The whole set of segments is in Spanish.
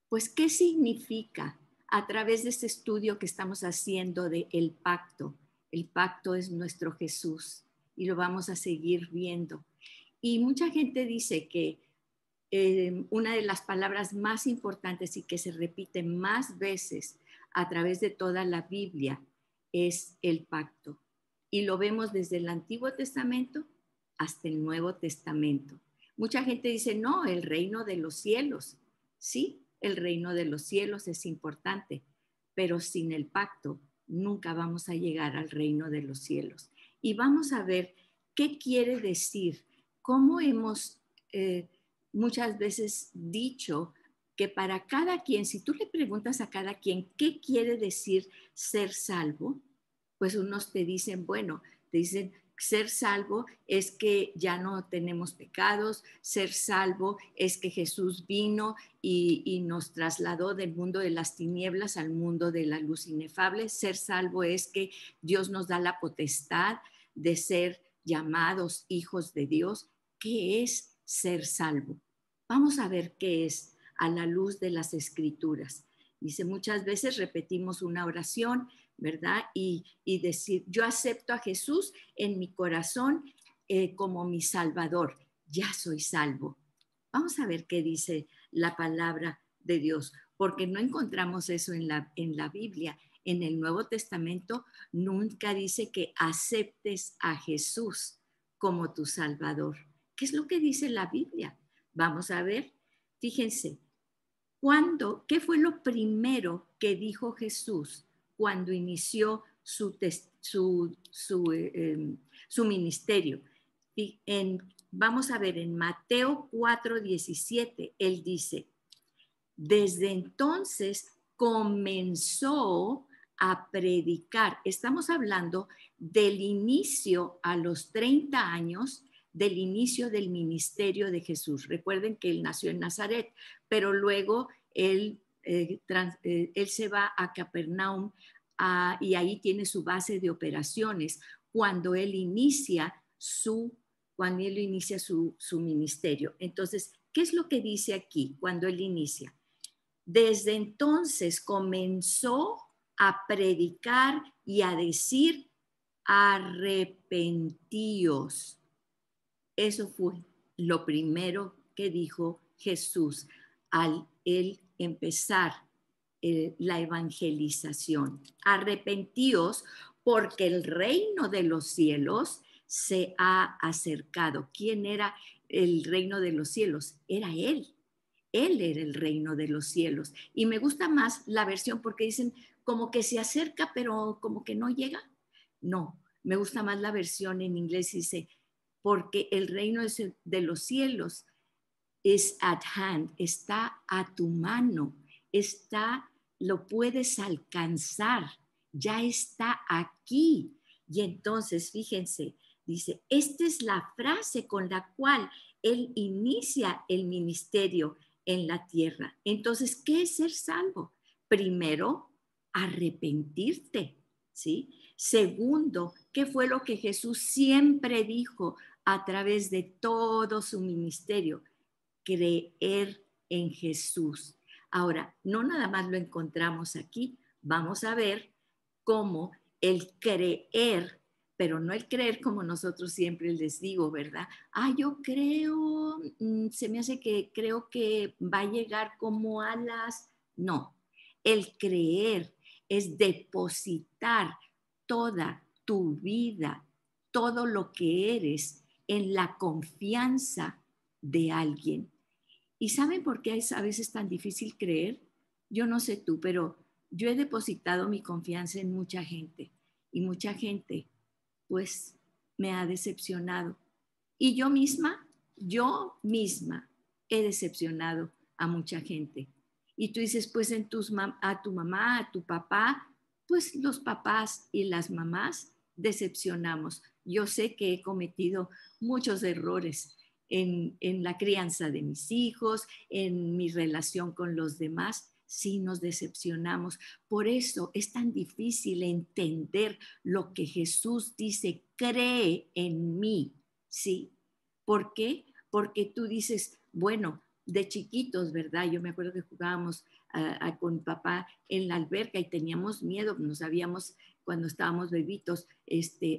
Pues, ¿qué significa? A través de este estudio que estamos haciendo de el pacto es nuestro Jesús y lo vamos a seguir viendo. Y mucha gente dice que una de las palabras más importantes y que se repite más veces a través de toda la Biblia es el pacto. Y lo vemos desde el Antiguo Testamento hasta el Nuevo Testamento. Mucha gente dice, no, el reino de los cielos. Sí, el reino de los cielos es importante, pero sin el pacto nunca vamos a llegar al reino de los cielos. Y vamos a ver qué quiere decir, cómo hemos muchas veces dicho que para cada quien, si tú le preguntas a cada quien qué quiere decir ser salvo, pues unos te dicen, bueno, te dicen ser salvo es que ya no tenemos pecados, ser salvo es que Jesús vino y nos trasladó del mundo de las tinieblas al mundo de la luz inefable, ser salvo es que Dios nos da la potestad de ser llamados hijos de Dios. ¿Qué es ser salvo? Vamos a ver qué es a la luz de las escrituras. Dice, muchas veces repetimos una oración, ¿verdad? Y decir, yo acepto a Jesús en mi corazón como mi Salvador, ya soy salvo. Vamos a ver qué dice la palabra de Dios, porque no encontramos eso en la Biblia. En el Nuevo Testamento nunca dice que aceptes a Jesús como tu Salvador. ¿Qué es lo que dice la Biblia? Vamos a ver, fíjense, ¿qué fue lo primero que dijo Jesús cuando inició su ministerio? Vamos a ver, en Mateo 4:17, él dice, desde entonces comenzó a predicar. Estamos hablando del inicio a los 30 años, del inicio del ministerio de Jesús. Recuerden que él nació en Nazaret, pero luego él se va a Capernaum y ahí tiene su base de operaciones cuando él inicia su ministerio. Entonces, ¿qué es lo que dice aquí cuando él inicia? Desde entonces comenzó a predicar y a decir, arrepentíos. Eso fue lo primero que dijo Jesús al él empezar la evangelización. Arrepentíos porque el reino de los cielos se ha acercado. ¿Quién era el reino de los cielos? Era él. Él era el reino de los cielos. Y me gusta más la versión porque dicen como que se acerca, pero como que no llega. No, me gusta más la versión en inglés, dice, porque el reino de los cielos is at hand, está a tu mano, lo puedes alcanzar, ya está aquí. Y entonces, fíjense, dice, esta es la frase con la cual él inicia el ministerio en la tierra. Entonces, ¿qué es ser salvo? Primero, arrepentirte, ¿sí? Segundo, ¿qué fue lo que Jesús siempre dijo a través de todo su ministerio? Creer en Jesús. Ahora, no nada más lo encontramos aquí, vamos a ver cómo el creer, pero no el creer como nosotros siempre les digo, ¿verdad? Yo creo, se me hace que creo que va a llegar como a las... No, el creer es depositar toda tu vida, todo lo que eres en la confianza de alguien. ¿Y saben por qué es a veces tan difícil creer? Yo no sé tú, pero yo he depositado mi confianza en mucha gente y mucha gente pues me ha decepcionado. Y yo misma he decepcionado a mucha gente. Y tú dices, pues a tu mamá, a tu papá, pues los papás y las mamás decepcionamos. Yo sé que he cometido muchos errores en la crianza de mis hijos, en mi relación con los demás, sí nos decepcionamos. Por eso es tan difícil entender lo que Jesús dice, cree en mí, ¿sí? ¿Por qué? Porque tú dices, bueno, de chiquitos, ¿verdad? Yo me acuerdo que jugábamos con mi papá en la alberca y teníamos miedo, no sabíamos cuando estábamos bebitos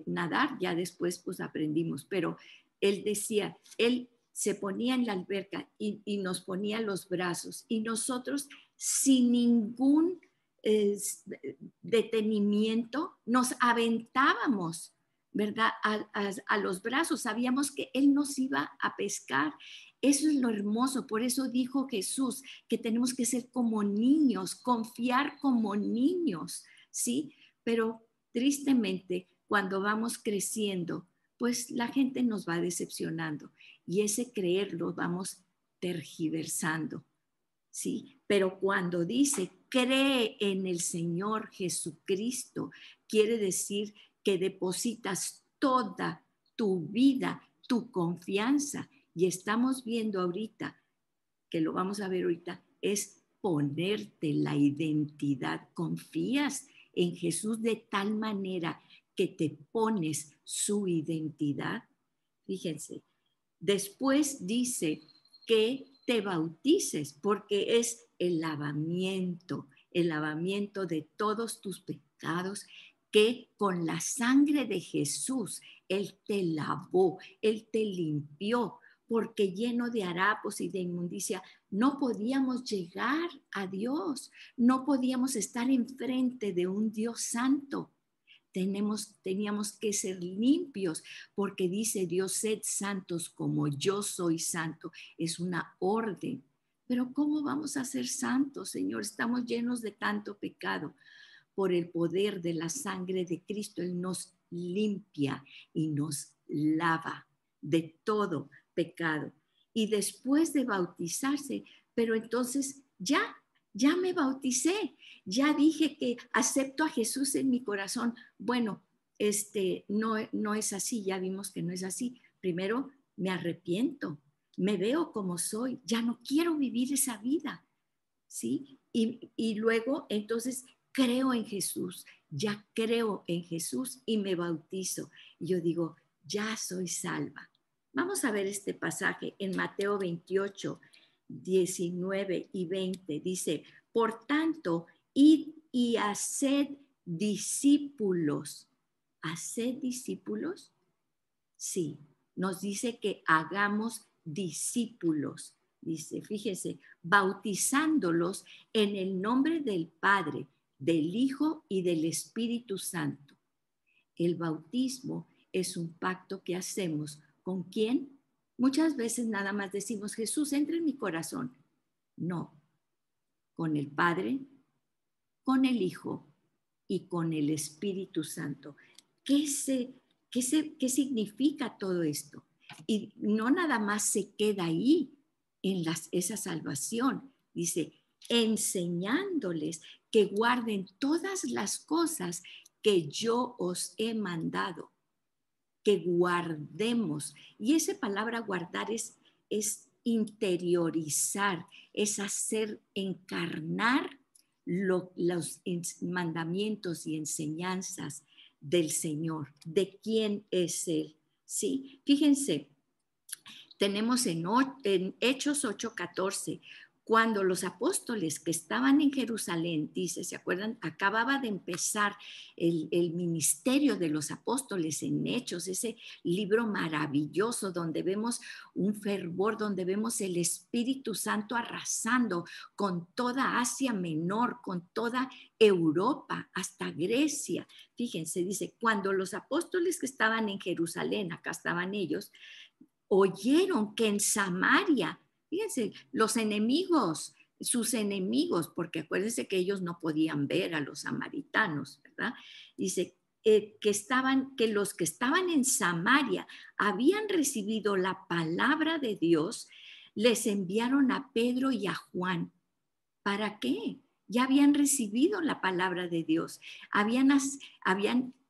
nadar, ya después pues aprendimos, pero él decía, él se ponía en la alberca y nos ponía los brazos y nosotros sin ningún detenimiento nos aventábamos, ¿verdad? A los brazos, sabíamos que él nos iba a pescar. Eso es lo hermoso, por eso dijo Jesús que tenemos que ser como niños, confiar como niños, ¿sí? Pero tristemente, cuando vamos creciendo, pues la gente nos va decepcionando y ese creer lo vamos tergiversando, ¿sí? Pero cuando dice, cree en el Señor Jesucristo, quiere decir que depositas toda tu vida, tu confianza. Y estamos viendo ahorita, que lo vamos a ver ahorita, es ponerte la identidad. Confías en Jesús de tal manera que te pones su identidad. Fíjense, después dice que te bautices porque es el lavamiento de todos tus pecados, que con la sangre de Jesús Él te lavó, Él te limpió, porque lleno de harapos y de inmundicia no podíamos llegar a Dios, no podíamos estar enfrente de un Dios santo. Teníamos que ser limpios, porque dice Dios, sed santos como yo soy santo. Es una orden. Pero ¿cómo vamos a ser santos, Señor? Estamos llenos de tanto pecado. Por el poder de la sangre de Cristo, Él nos limpia y nos lava de todo pecado. Y después de bautizarse, pero entonces ya me bauticé, ya dije que acepto a Jesús en mi corazón. Bueno, no es así, ya vimos que no es así. Primero me arrepiento, me veo como soy, ya no quiero vivir esa vida, ¿sí? Y luego entonces creo en Jesús, ya creo en Jesús y me bautizo. Y yo digo, ya soy salva. Vamos a ver este pasaje en Mateo 28, 19 y 20. Dice, por tanto, id y haced discípulos. ¿Haced discípulos? Sí, nos dice que hagamos discípulos. Dice, fíjese, bautizándolos en el nombre del Padre, del Hijo y del Espíritu Santo. El bautismo es un pacto que hacemos. ¿Con quién? Muchas veces nada más decimos, Jesús, entra en mi corazón. No, con el Padre, con el Hijo y con el Espíritu Santo. ¿Qué significa todo esto? Y no nada más se queda ahí en esa salvación. Dice, enseñándoles que guarden todas las cosas que yo os he mandado, que guardemos. Y esa palabra guardar es interiorizar, es hacer encarnar los mandamientos y enseñanzas del Señor, de quién es Él. ¿Sí? Fíjense, tenemos en Hechos 8:14, cuando los apóstoles que estaban en Jerusalén, dice, ¿se acuerdan? Acababa de empezar el ministerio de los apóstoles en Hechos, ese libro maravilloso donde vemos un fervor, donde vemos el Espíritu Santo arrasando con toda Asia Menor, con toda Europa, hasta Grecia. Fíjense, dice, cuando los apóstoles que estaban en Jerusalén, acá estaban ellos, oyeron que en Samaria, fíjense, los enemigos, sus enemigos, porque acuérdense que ellos no podían ver a los samaritanos, ¿verdad? Dice que los que estaban en Samaria habían recibido la palabra de Dios, les enviaron a Pedro y a Juan. ¿Para qué? Ya habían recibido la palabra de Dios, habían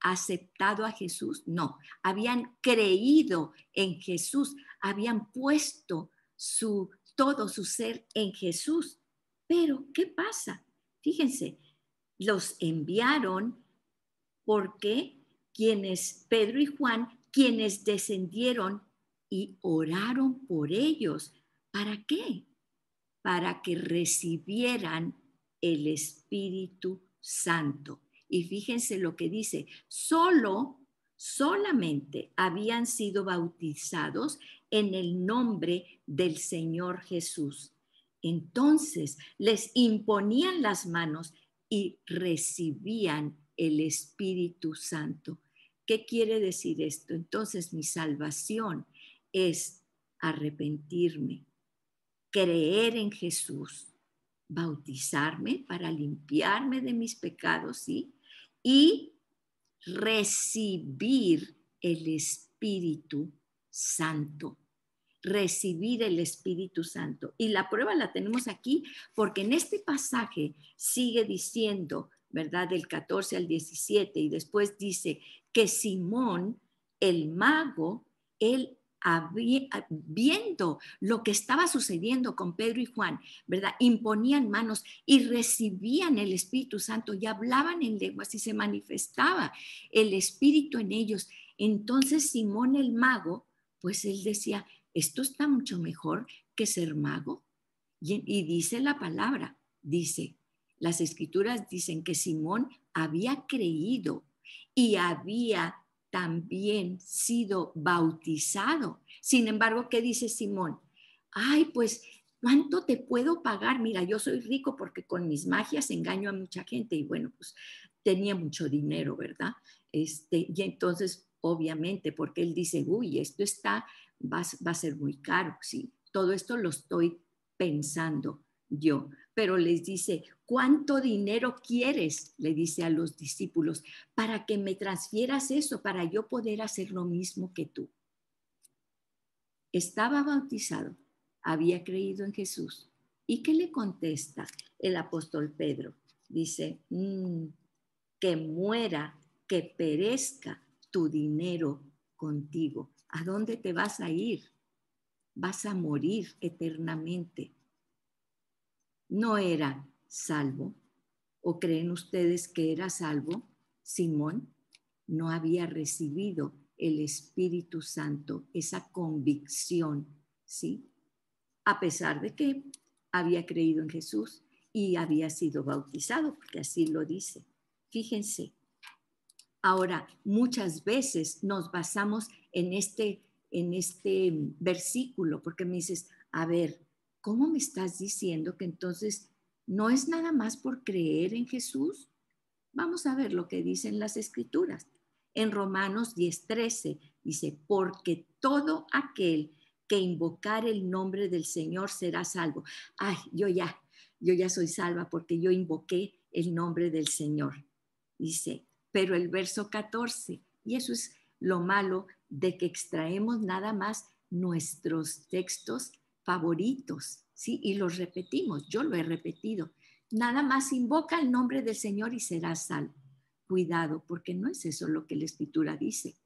aceptado a Jesús, no, habían creído en Jesús, habían puesto todo su ser en Jesús. Pero, ¿qué pasa? Fíjense, los enviaron porque Pedro y Juan, quienes descendieron y oraron por ellos. ¿Para qué? para que recibieran el Espíritu Santo. Y fíjense lo que dice, solamente habían sido bautizados en el nombre del Señor Jesús. Entonces les imponían las manos y recibían el Espíritu Santo. ¿Qué quiere decir esto? Entonces mi salvación es arrepentirme, creer en Jesús, bautizarme para limpiarme de mis pecados, ¿sí? Y recibir el Espíritu Santo. Recibir el Espíritu Santo. Y la prueba la tenemos aquí porque en este pasaje sigue diciendo, ¿verdad? Del 14 al 17 y después dice que Simón, el mago, él viendo lo que estaba sucediendo con Pedro y Juan, ¿verdad? Imponían manos y recibían el Espíritu Santo y hablaban en lenguas y se manifestaba el Espíritu en ellos. Entonces Simón el mago, pues él decía, esto está mucho mejor que ser mago. Y dice la palabra, dice, las escrituras dicen que Simón había creído y había también sido bautizado. Sin embargo, ¿qué dice Simón? Ay, pues, ¿cuánto te puedo pagar? Mira, yo soy rico porque con mis magias engaño a mucha gente. Y bueno, pues tenía mucho dinero, ¿verdad? Y entonces, obviamente, porque él dice, uy, esto va a ser muy caro, ¿sí? Todo esto lo estoy pensando yo. Pero les dice, ¿cuánto dinero quieres? Le dice a los discípulos, para que me transfieras eso, para yo poder hacer lo mismo que tú. Estaba bautizado, había creído en Jesús. ¿Y qué le contesta el apóstol Pedro? Dice, que muera, que perezca tu dinero contigo. ¿A dónde te vas a ir? Vas a morir eternamente. No era salvo. ¿O creen ustedes que era salvo? Simón no había recibido el Espíritu Santo, esa convicción, ¿sí? A pesar de que había creído en Jesús y había sido bautizado, porque así lo dice. Fíjense. Ahora, muchas veces nos basamos en este versículo, porque me dices, a ver, ¿cómo me estás diciendo que entonces no es nada más por creer en Jesús? Vamos a ver lo que dicen las escrituras. En Romanos 10:13 dice, porque todo aquel que invocar el nombre del Señor será salvo. Ay, yo ya soy salva porque yo invoqué el nombre del Señor. Dice, pero el verso 14, y eso es lo malo de que extraemos nada más nuestros textos favoritos, ¿sí? Y los repetimos, yo lo he repetido. Nada más invoca el nombre del Señor y serás salvo. Cuidado, porque no es eso lo que la Escritura dice,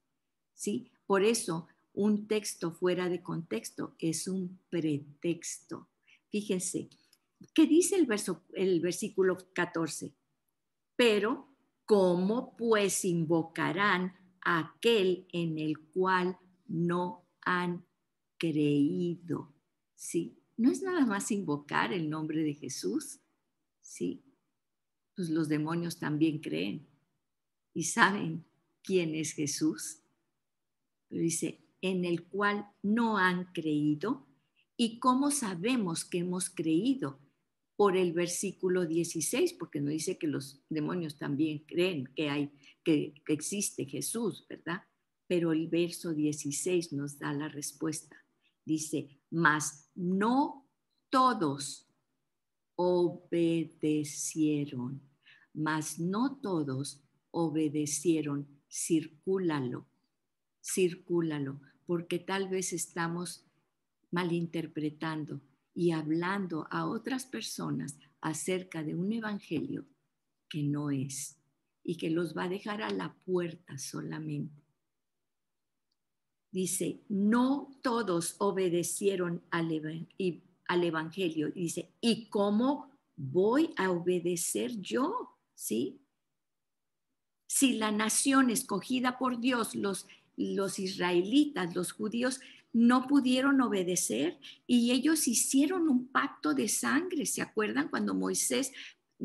¿sí? Por eso, un texto fuera de contexto es un pretexto. Fíjense, ¿qué dice el versículo 14? Pero, ¿cómo pues invocarán a aquel en el cual no han creído? ¿Sí? No es nada más invocar el nombre de Jesús, ¿sí? Pues los demonios también creen y saben quién es Jesús. Pero dice, en el cual no han creído. ¿Y cómo sabemos que hemos creído? Por el versículo 16, porque nos dice que los demonios también creen que existe Jesús, ¿verdad? Pero el verso 16 nos da la respuesta. Dice, mas no todos obedecieron, mas no todos obedecieron. Circúlalo, porque tal vez estamos malinterpretando y hablando a otras personas acerca de un evangelio que no es y que los va a dejar a la puerta solamente. Dice, no todos obedecieron al evangelio. Dice, ¿y cómo voy a obedecer yo? ¿Sí? Si la nación escogida por Dios, los israelitas, los judíos, no pudieron obedecer y ellos hicieron un pacto de sangre. ¿Se acuerdan cuando Moisés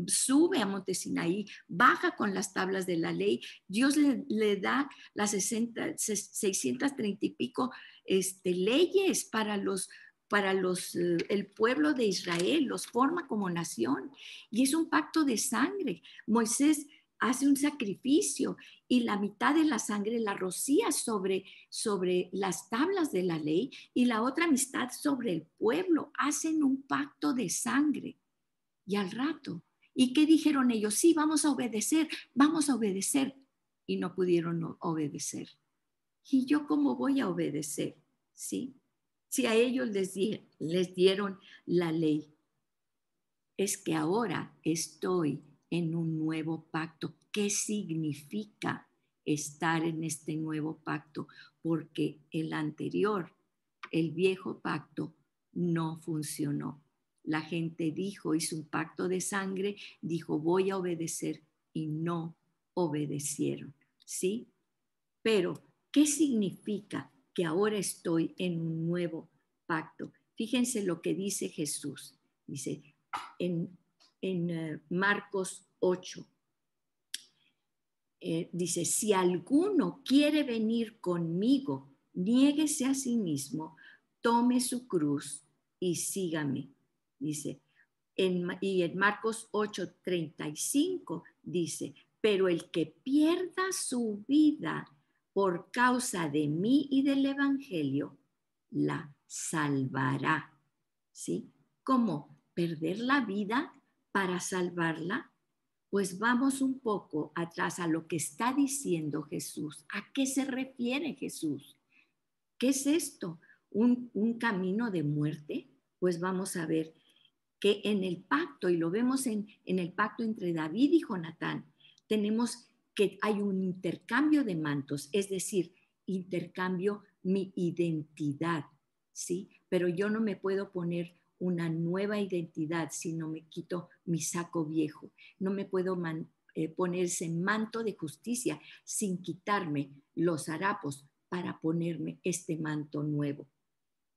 sube a Monte Sinaí, baja con las tablas de la ley? Dios le da las 630 y pico leyes para el pueblo de Israel, los forma como nación. Y es un pacto de sangre. Moisés hace un sacrificio y la mitad de la sangre la rocía sobre las tablas de la ley y la otra mitad sobre el pueblo. Hacen un pacto de sangre. Y al rato, ¿y qué dijeron ellos? Sí, vamos a obedecer, vamos a obedecer. Y no pudieron obedecer. ¿Y yo cómo voy a obedecer? ¿Sí? Si a ellos les dieron la ley, es que ahora estoy en un nuevo pacto. ¿Qué significa estar en este nuevo pacto? Porque el anterior, el viejo pacto, no funcionó. La gente hizo un pacto de sangre, dijo voy a obedecer y no obedecieron, ¿sí? Pero, ¿qué significa que ahora estoy en un nuevo pacto? Fíjense lo que dice Jesús. Dice en Marcos 8, dice, si alguno quiere venir conmigo, niéguese a sí mismo, tome su cruz y sígame. Dice, y en Marcos 8:35 dice, pero el que pierda su vida por causa de mí y del Evangelio, la salvará. ¿Sí? ¿Cómo? ¿Perder la vida para salvarla? Pues vamos un poco atrás a lo que está diciendo Jesús. ¿A qué se refiere Jesús? ¿Qué es esto? ¿Un camino de muerte? Pues vamos a ver que en el pacto, y lo vemos en el pacto entre David y Jonatán, tenemos que hay un intercambio de mantos, es decir, intercambio mi identidad, ¿sí? Pero yo no me puedo poner una nueva identidad si no me quito mi saco viejo. No me puedo poner ese manto de justicia sin quitarme los harapos para ponerme este manto nuevo.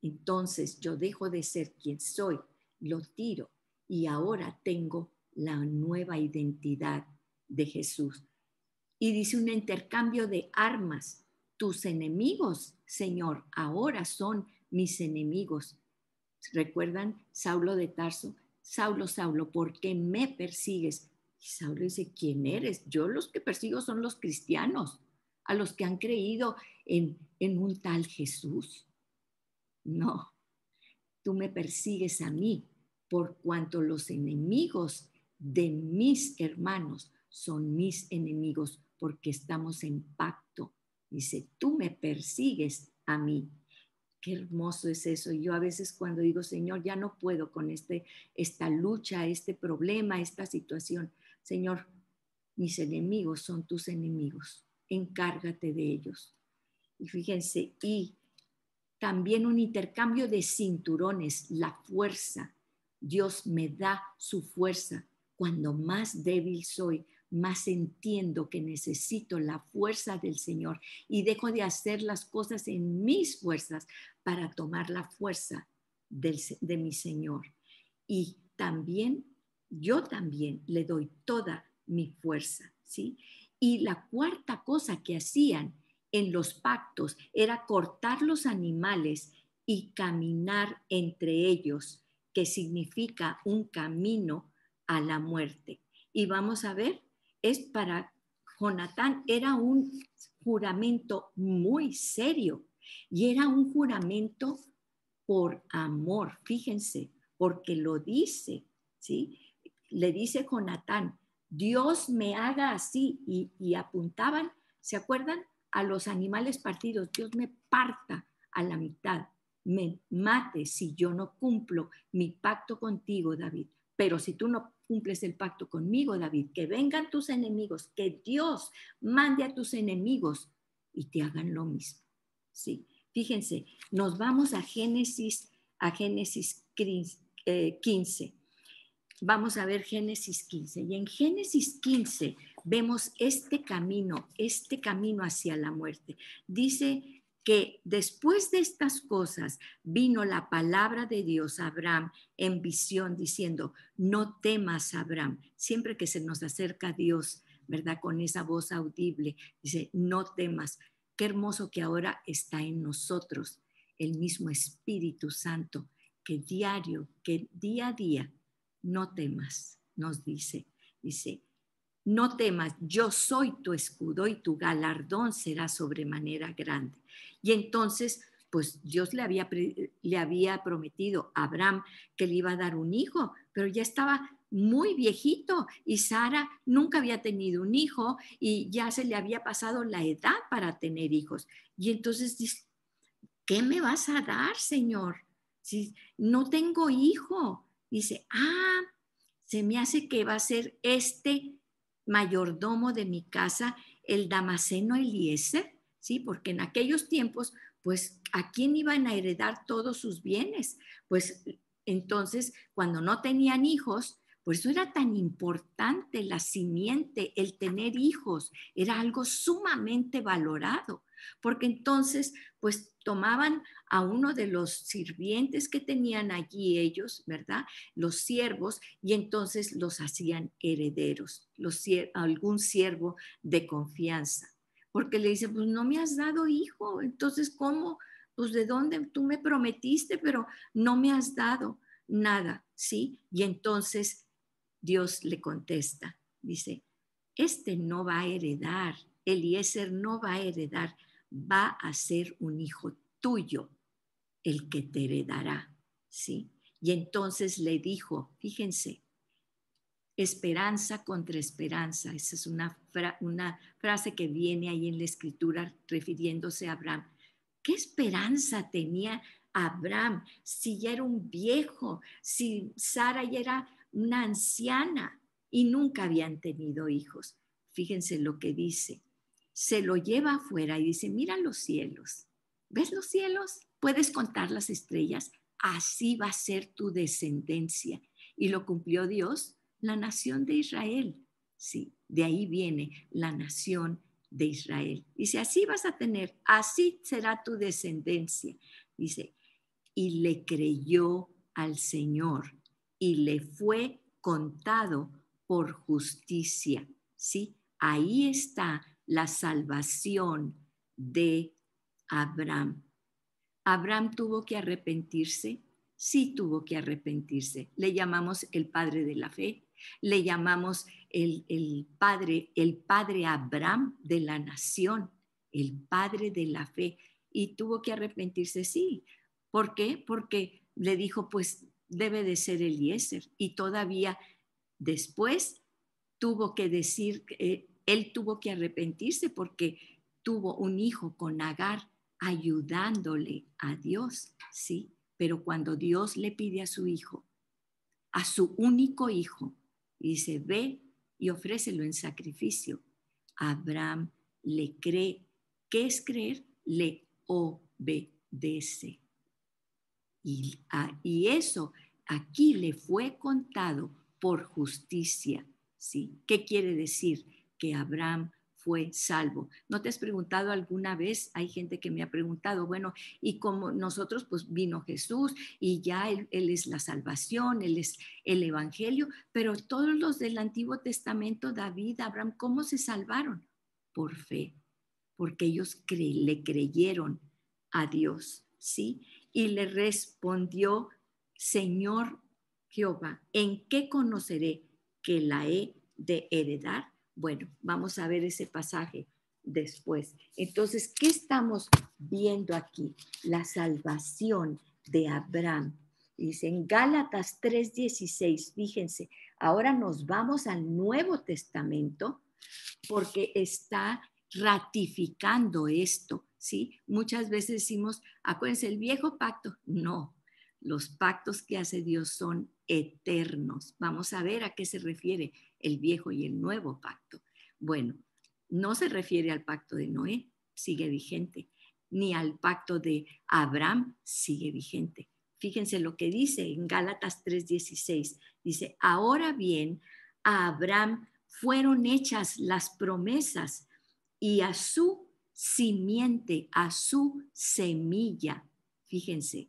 Entonces yo dejo de ser quien soy, lo tiro y ahora tengo la nueva identidad de Jesús. Y dice un intercambio de armas. Tus enemigos, Señor, ahora son mis enemigos. ¿Recuerdan Saulo de Tarso? Saulo, Saulo, ¿por qué me persigues? Y Saulo dice, ¿quién eres? Yo los que persigo son los cristianos, a los que han creído en un tal Jesús. No, tú me persigues a mí, por cuanto los enemigos de mis hermanos son mis enemigos, porque estamos en pacto. Dice, tú me persigues a mí. Qué hermoso es eso. Yo a veces cuando digo, Señor, ya no puedo con esta lucha, este problema, esta situación. Señor, mis enemigos son tus enemigos. Encárgate de ellos. Y fíjense, y también un intercambio de cinturones, la fuerza. Dios me da su fuerza. Cuando más débil soy, más entiendo que necesito la fuerza del Señor y dejo de hacer las cosas en mis fuerzas para tomar la fuerza de mi Señor. Y también, yo también le doy toda mi fuerza, ¿sí? Y la cuarta cosa que hacían en los pactos era cortar los animales y caminar entre ellos, que significa un camino a la muerte. Y vamos a ver, es para Jonatán, era un juramento muy serio y era un juramento por amor, fíjense, porque lo dice, ¿sí? Le dice Jonatán, Dios me haga así, y apuntaban, ¿se acuerdan? A los animales partidos, Dios me parta a la mitad, me mate si yo no cumplo mi pacto contigo, David. Pero si tú no cumples el pacto conmigo, David, que vengan tus enemigos, que Dios mande a tus enemigos y te hagan lo mismo. Sí, fíjense, nos vamos a Génesis 15. Vamos a ver Génesis 15. Y en Génesis 15 vemos este camino hacia la muerte. Dice que después de estas cosas vino la palabra de Dios a Abraham en visión diciendo, no temas, Abraham. Siempre que se nos acerca a Dios, ¿verdad? Con esa voz audible, dice, no temas. Qué hermoso que ahora está en nosotros el mismo Espíritu Santo, que diario, que día a día, no temas, nos dice, no temas, yo soy tu escudo y tu galardón será sobremanera grande. Y entonces, pues Dios le había prometido a Abraham que le iba a dar un hijo, pero ya estaba muy viejito y Sara nunca había tenido un hijo y ya se le había pasado la edad para tener hijos. Y entonces dice, ¿qué me vas a dar, Señor? Si no tengo hijo. Dice, se me hace que va a ser este mayordomo de mi casa, el Damaseno Eliezer, ¿sí? Porque en aquellos tiempos, pues, ¿a quién iban a heredar todos sus bienes? Pues, entonces, cuando no tenían hijos, por eso era tan importante la simiente, el tener hijos, era algo sumamente valorado, porque entonces, pues, tomaban a uno de los sirvientes que tenían allí ellos, ¿verdad? Los siervos, y entonces los hacían herederos, algún siervo de confianza, porque le dice, pues no me has dado hijo, entonces ¿cómo? Pues de dónde tú me prometiste, pero no me has dado nada, ¿sí? Y entonces Dios le contesta, dice, este no va a heredar, Eliezer no va a heredar, va a ser un hijo tuyo el que te heredará, ¿sí? Y entonces le dijo, fíjense, esperanza contra esperanza, esa es una frase que viene ahí en la escritura refiriéndose a Abraham. ¿Qué esperanza tenía Abraham si ya era un viejo, si Sara ya era una anciana y nunca habían tenido hijos? Fíjense lo que dice. Se lo lleva afuera y dice, mira los cielos. ¿Ves los cielos? ¿Puedes contar las estrellas? Así va a ser tu descendencia. Y lo cumplió Dios, la nación de Israel. Sí, de ahí viene la nación de Israel. Dice, así vas a tener, así será tu descendencia. Dice, y le creyó al Señor y le fue contado por justicia. ¿Sí? Ahí está la salvación de Abraham. ¿Abraham tuvo que arrepentirse? Sí tuvo que arrepentirse. Le llamamos el padre de la fe, le llamamos el padre Abraham de la nación, el padre de la fe. Y tuvo que arrepentirse, sí. ¿Por qué? Porque le dijo, pues debe de ser Eliezer. Y todavía después tuvo que decir, él tuvo que arrepentirse porque tuvo un hijo con Agar ayudándole a Dios, ¿sí? Pero cuando Dios le pide a su hijo, a su único hijo, dice, ve y ofrécelo en sacrificio, Abraham le cree. ¿Qué es creer? Le obedece. Y eso aquí le fue contado por justicia, ¿sí? ¿Qué quiere decir? Que Abraham fue salvo. ¿No te has preguntado alguna vez? Hay gente que me ha preguntado, bueno, y como nosotros, pues vino Jesús y ya él es la salvación, Él es el Evangelio, pero todos los del Antiguo Testamento, David, Abraham, ¿cómo se salvaron? Por fe, porque ellos le creyeron a Dios, ¿sí? Y le respondió, Señor Jehová, ¿en qué conoceré que la he de heredar? Bueno, vamos a ver ese pasaje después. Entonces, ¿qué estamos viendo aquí? La salvación de Abraham. Dice en Gálatas 3:16, fíjense, ahora nos vamos al Nuevo Testamento porque está ratificando esto, ¿sí? Muchas veces decimos, acuérdense, el viejo pacto. No, los pactos que hace Dios son eternos. Vamos a ver a qué se refiere el viejo y el nuevo pacto. Bueno, no se refiere al pacto de Noé, sigue vigente, ni al pacto de Abraham, sigue vigente. Fíjense lo que dice en Gálatas 3:16. Dice, ahora bien, a Abraham fueron hechas las promesas y a su simiente, a su semilla. Fíjense,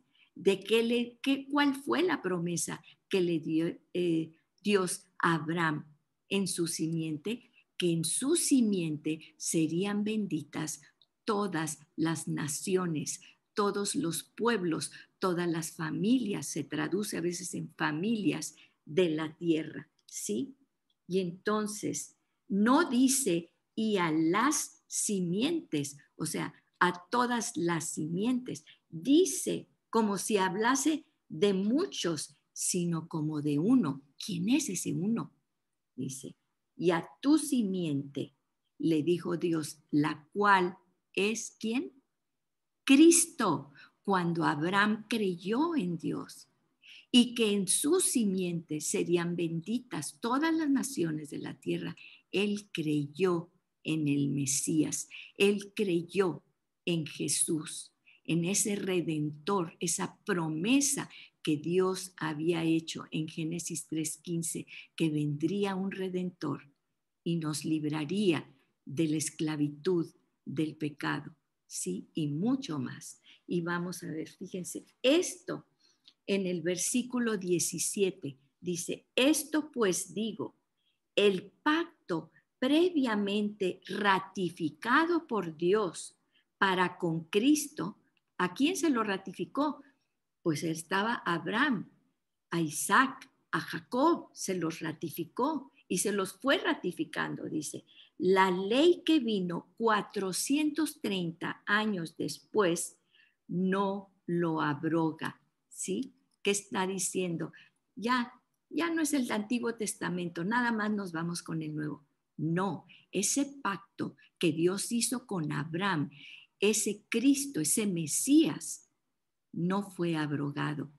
¿cuál fue la promesa que le dio Dios a Abraham en su simiente? Que en su simiente serían benditas todas las naciones, todos los pueblos, todas las familias, se traduce a veces en familias de la tierra, ¿sí? Y entonces no dice y a las simientes, o sea, a todas las simientes, dice como si hablase de muchos, sino como de uno. ¿Quién es ese uno? Dice, y a tu simiente, le dijo Dios, la cual es ¿quién? Cristo, cuando Abraham creyó en Dios y que en su simiente serían benditas todas las naciones de la tierra, él creyó en el Mesías, él creyó en Jesús, en ese redentor, esa promesa que Dios había hecho en Génesis 3:15, que vendría un redentor y nos libraría de la esclavitud del pecado, ¿sí? Y mucho más. Y vamos a ver, fíjense, esto en el versículo 17 dice, esto pues digo, el pacto previamente ratificado por Dios para con Cristo, ¿a quién se lo ratificó? Pues estaba Abraham, a Isaac, a Jacob, se los ratificó y se los fue ratificando, dice. La ley que vino 430 años después no lo abroga, ¿sí? ¿Qué está diciendo? Ya no es el Antiguo Testamento, nada más nos vamos con el Nuevo. No, ese pacto que Dios hizo con Abraham, ese Cristo, ese Mesías, no fue abrogado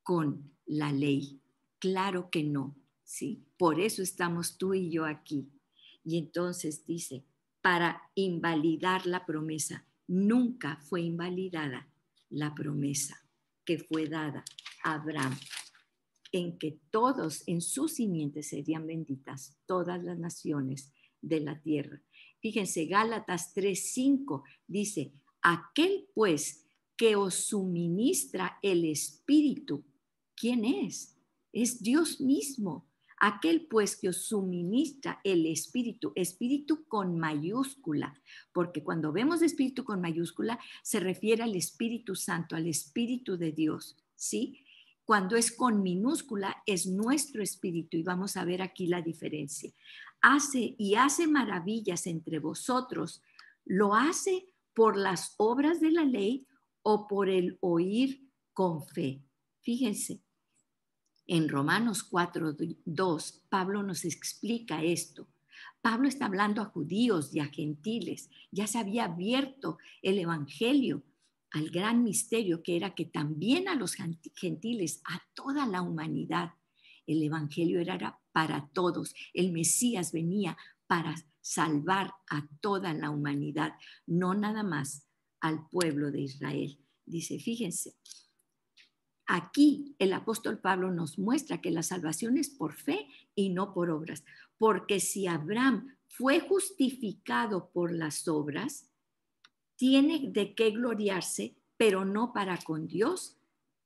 con la ley. Claro que no, ¿sí? Por eso estamos tú y yo aquí. Y entonces dice, para invalidar la promesa, nunca fue invalidada la promesa que fue dada a Abraham, en que todos en su simiente serían benditas, todas las naciones de la tierra. Fíjense, Gálatas 3:5 dice, aquel pues que os suministra el Espíritu, ¿quién es? Es Dios mismo. Aquel pues que os suministra el Espíritu, Espíritu con mayúscula, porque cuando vemos Espíritu con mayúscula se refiere al Espíritu Santo, al Espíritu de Dios, ¿sí? Cuando es con minúscula es nuestro espíritu y vamos a ver aquí la diferencia. Hace maravillas entre vosotros. ¿Lo hace por las obras de la ley o por el oír con fe? Fíjense, en Romanos 4:2 Pablo nos explica esto. Pablo está hablando a judíos y a gentiles. Ya se había abierto el evangelio al gran misterio que era que también a los gentiles, a toda la humanidad, el evangelio era para todos. El Mesías venía para salvar a toda la humanidad, no nada más al pueblo de Israel. Dice, fíjense, aquí el apóstol Pablo nos muestra que la salvación es por fe y no por obras, porque si Abraham fue justificado por las obras, tiene de qué gloriarse, pero no para con Dios,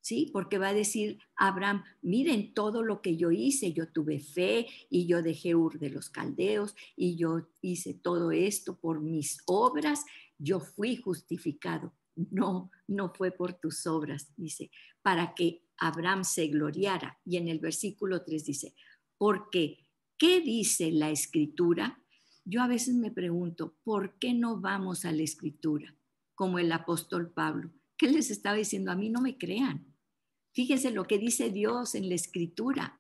¿sí? Porque va a decir Abraham, miren todo lo que yo hice, yo tuve fe y yo dejé Ur de los Caldeos y yo hice todo esto por mis obras, yo fui justificado. No, no fue por tus obras, dice, para que Abraham se gloriara. Y en el versículo 3 dice, porque, ¿qué dice la Escritura? Yo a veces me pregunto, ¿por qué no vamos a la Escritura? Como el apóstol Pablo. ¿Qué les estaba diciendo? A mí no me crean. Fíjense lo que dice Dios en la Escritura.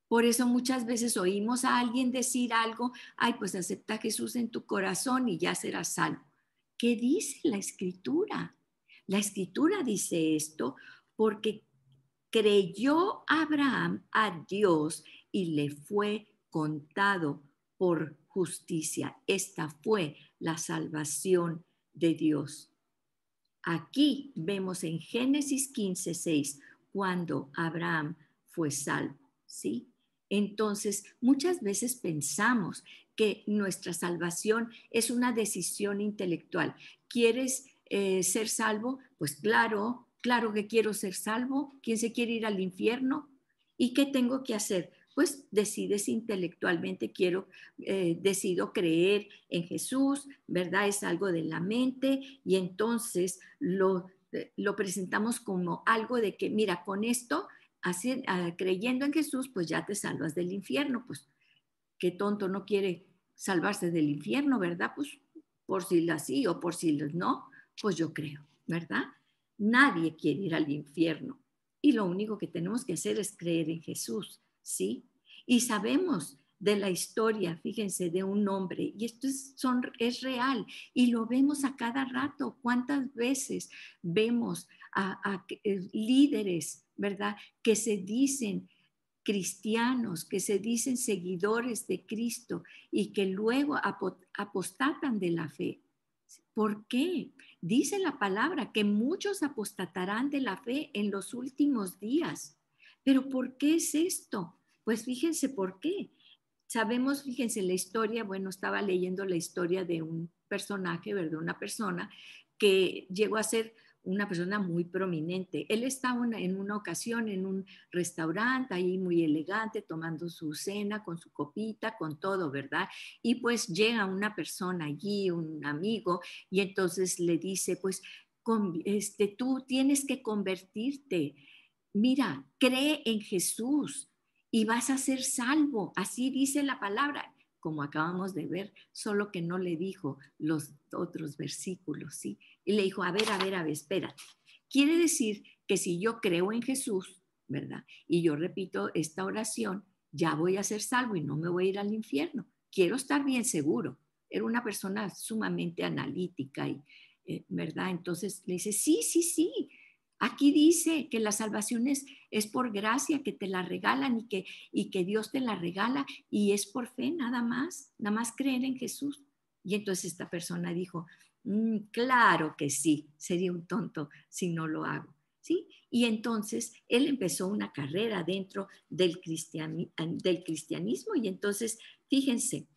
Por eso muchas veces oímos a alguien decir algo, ay, pues acepta a Jesús en tu corazón y ya serás salvo. ¿Qué dice la Escritura? La Escritura dice esto porque creyó Abraham a Dios y le fue contado por justicia. Esta fue la salvación de Dios. Aquí vemos en Génesis 15:6 cuando Abraham fue salvo, ¿sí? Entonces, muchas veces pensamos que nuestra salvación es una decisión intelectual. ¿Quieres ser salvo? Pues claro, claro que quiero ser salvo. ¿Quién se quiere ir al infierno? ¿Y qué tengo que hacer? Pues decides intelectualmente, decido creer en Jesús, ¿verdad? Es algo de la mente y entonces lo presentamos como algo de que, mira, con esto así, creyendo en Jesús, pues ya te salvas del infierno. Pues qué tonto no quiere salvarse del infierno, ¿verdad? Pues por si la sí o por si no, pues yo creo, ¿verdad? Nadie quiere ir al infierno. Y lo único que tenemos que hacer es creer en Jesús, ¿sí? Y sabemos de la historia, fíjense, de un hombre, y esto es real, y lo vemos a cada rato. ¿Cuántas veces vemos a líderes, ¿verdad? Que se dicen cristianos, que se dicen seguidores de Cristo y que luego apostatan de la fe. ¿Por qué? Dice la palabra que muchos apostatarán de la fe en los últimos días. ¿Pero por qué es esto? Pues fíjense por qué. Sabemos, fíjense, la historia, bueno, estaba leyendo la historia de un personaje, ¿verdad? Una persona que llegó a ser una persona muy prominente. Él estaba en una ocasión en un restaurante ahí muy elegante, tomando su cena con su copita, con todo, ¿verdad? Y pues llega una persona allí, un amigo, y entonces le dice, pues, tú tienes que convertirte. Mira, cree en Jesús y vas a ser salvo. Así dice la palabra, como acabamos de ver, solo que no le dijo los otros versículos, ¿sí? Y le dijo, a ver, espérate. Quiere decir que si yo creo en Jesús, ¿verdad? Y yo repito esta oración, ya voy a ser salvo y no me voy a ir al infierno. Quiero estar bien seguro. Era una persona sumamente analítica y, ¿verdad? Entonces le dice, sí, sí, sí. Aquí dice que la salvación es por gracia, que te la regalan y que Dios te la regala y es por fe nada más creer en Jesús. Y entonces esta persona dijo, claro que sí, sería un tonto si no lo hago. ¿Sí? Y entonces él empezó una carrera dentro del cristianismo y entonces, fíjense,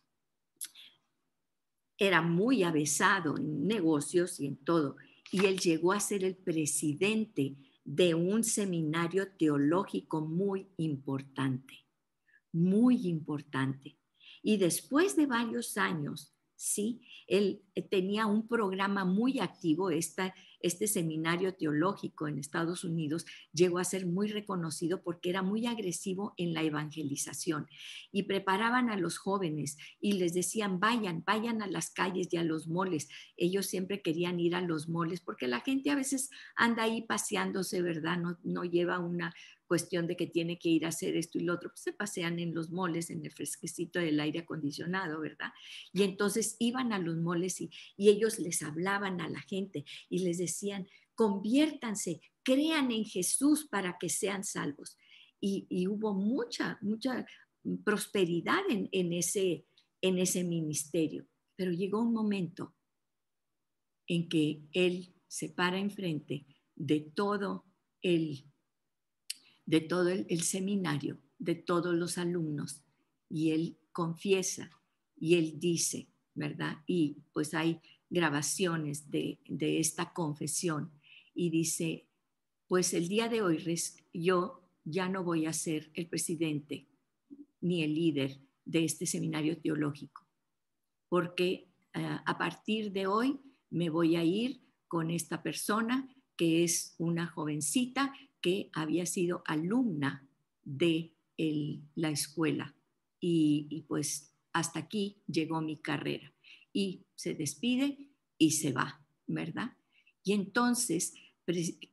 era muy avesado en negocios y en todo. Y él llegó a ser el presidente de un seminario teológico muy importante. Y después de varios años, sí, él tenía un programa muy activo. Este seminario teológico en Estados Unidos llegó a ser muy reconocido porque era muy agresivo en la evangelización y preparaban a los jóvenes y les decían, vayan a las calles y a los moles. Ellos siempre querían ir a los moles porque la gente a veces anda ahí paseándose, ¿verdad? No lleva una cuestión de que tiene que ir a hacer esto y lo otro, pues se pasean en los moles, en el fresquecito del aire acondicionado, ¿verdad? Y entonces iban a los moles y ellos les hablaban a la gente y les decían, conviértanse, crean en Jesús para que sean salvos. Y hubo mucha prosperidad en ese ministerio. Pero llegó un momento en que él se para enfrente de el de todo el seminario, de todos los alumnos, y él confiesa y él dice, ¿verdad? Y pues hay grabaciones de esta confesión y dice, pues el día de hoy yo ya no voy a ser el presidente ni el líder de este seminario teológico, porque a partir de hoy me voy a ir con esta persona que es una jovencita que había sido alumna de la escuela y pues hasta aquí llegó mi carrera y se despide y se va, ¿verdad? Y entonces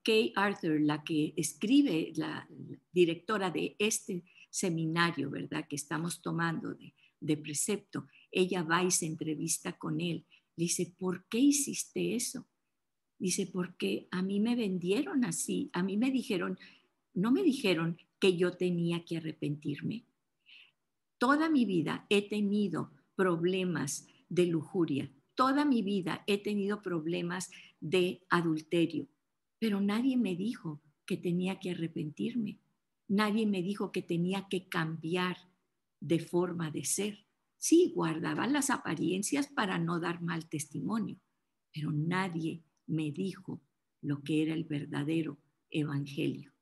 Kay Arthur, la que escribe, la directora de este seminario, ¿verdad? Que estamos tomando de precepto, ella va y se entrevista con él. Le dice, ¿por qué hiciste eso? Dice, porque a mí me vendieron así, a mí me dijeron, no me dijeron que yo tenía que arrepentirme. Toda mi vida he tenido problemas de lujuria, toda mi vida he tenido problemas de adulterio, pero nadie me dijo que tenía que arrepentirme, nadie me dijo que tenía que cambiar de forma de ser. Sí, guardaba las apariencias para no dar mal testimonio, pero nadie me dijo lo que era el verdadero evangelio.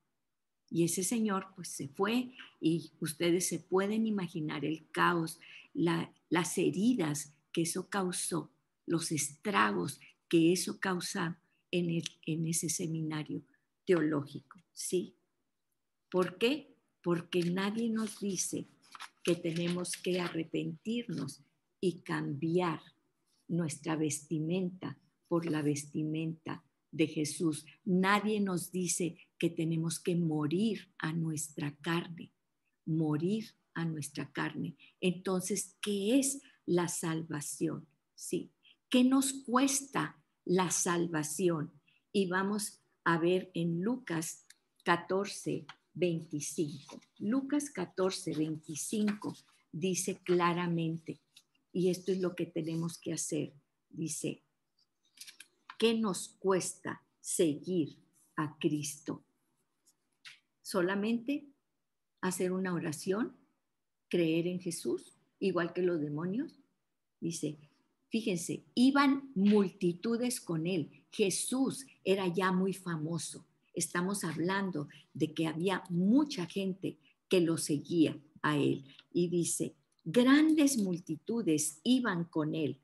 Y ese señor pues se fue y ustedes se pueden imaginar el caos, las heridas que eso causó, los estragos que eso causó en ese seminario teológico, ¿sí? ¿Por qué? Porque nadie nos dice que tenemos que arrepentirnos y cambiar nuestra vestimenta por la vestimenta de Jesús. Nadie nos dice que tenemos que morir a nuestra carne, morir a nuestra carne. Entonces, ¿qué es la salvación? Sí. ¿Qué nos cuesta la salvación? Y vamos a ver en Lucas 14, 25. Lucas 14, 25 dice claramente, y esto es lo que tenemos que hacer, dice, ¿qué nos cuesta seguir a Cristo? Solamente hacer una oración, creer en Jesús, igual que los demonios. Dice, fíjense, iban multitudes con él. Jesús era ya muy famoso. Estamos hablando de que había mucha gente que lo seguía a él. Y dice, grandes multitudes iban con él.